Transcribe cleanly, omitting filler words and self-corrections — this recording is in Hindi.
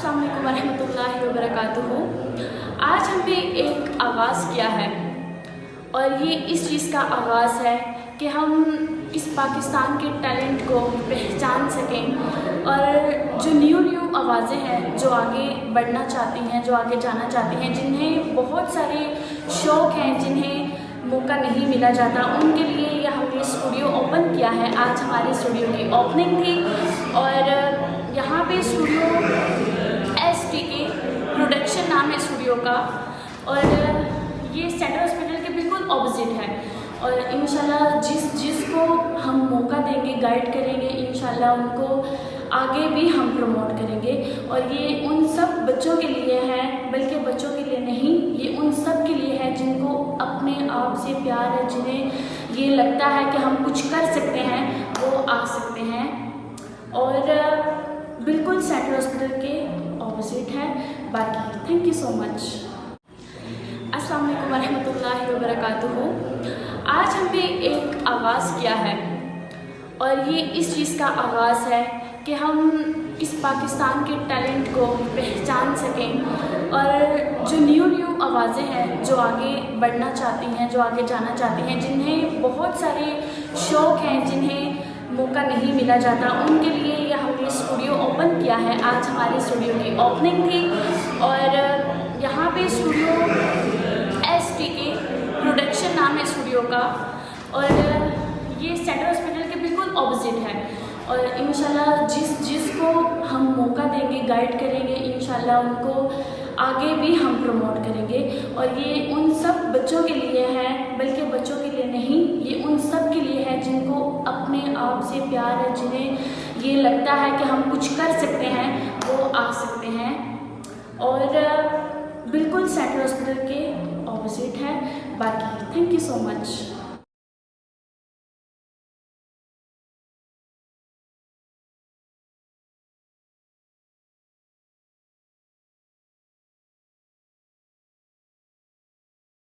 अस्सलाम वालेकुम वरहमतुल्लाहि वबरकातुहू। आज हमने एक आगाज़ किया है और ये इस चीज़ का आगाज़ है कि हम इस पाकिस्तान के टैलेंट को पहचान सकें और जो न्यू आवाज़ें हैं जो आगे बढ़ना चाहती हैं, जो आगे जाना चाहती हैं, जिन्हें बहुत सारे शौक़ हैं, जिन्हें मौका नहीं मिला जाता, उनके लिए यह हमने स्टूडियो ओपन किया है। आज हमारे स्टूडियो की ओपनिंग थी और यहाँ पे स्टूडियो STK प्रोडक्शन नाम है स्टूडियो का और ये सेंट्रल हॉस्पिटल के बिल्कुल ऑपोजिट है। और इंशाल्लाह जिसको हम मौका देंगे, गाइड करेंगे, इंशाल्लाह उनको आगे भी हम प्रमोट करेंगे। और ये उन सब बच्चों के लिए है, बल्कि बच्चों के लिए नहीं, ये उन सब के लिए है जिनको अपने आप से प्यार है, जिन्हें ये लगता है कि हम कुछ कर सकते हैं, वो आ सकते हैं। और बिल्कुल सेंट्रल हॉस्पिटल के ऑपोजिट है। बाकी थैंक यू सो मच। अस्सलाम वालेकुम वरहमतुल्लाहि वबरकातुहू। आज हमने एक आगाज़ किया है और ये इस चीज़ का आगाज़ है कि हम इस पाकिस्तान के टैलेंट को पहचान सकें और जो न्यू आवाज़ें हैं जो आगे बढ़ना चाहती हैं, जो आगे जाना चाहती हैं, जिन्हें बहुत सारे शौक़ हैं, जिन्हें मौका नहीं मिला जाता, उनके लिए यह हमने स्टूडियो ओपन किया है। आज हमारे स्टूडियो की ओपनिंग थी और यहाँ पे स्टूडियो STK प्रोडक्शन नाम है स्टूडियो का और ये सेंट्रल हॉस्पिटल के बिल्कुल ऑपोजिट है। और इंशाल्लाह जिसको हम मौका देंगे, गाइड करेंगे, इंशाल्लाह उनको आगे भी हम प्रमोट करेंगे। और ये उन सब बच्चों के लिए है, बल्कि बच्चों के लिए नहीं, ये उन सब के लिए है जिनको अपने आप से प्यार है, जिन्हें ये लगता है कि हम कुछ कर सकते हैं, वो आ सकते हैं। और बिल्कुल सेंट्रल हॉस्पिटल के ऑपोजिट है। बाकी थैंक यू सो मच।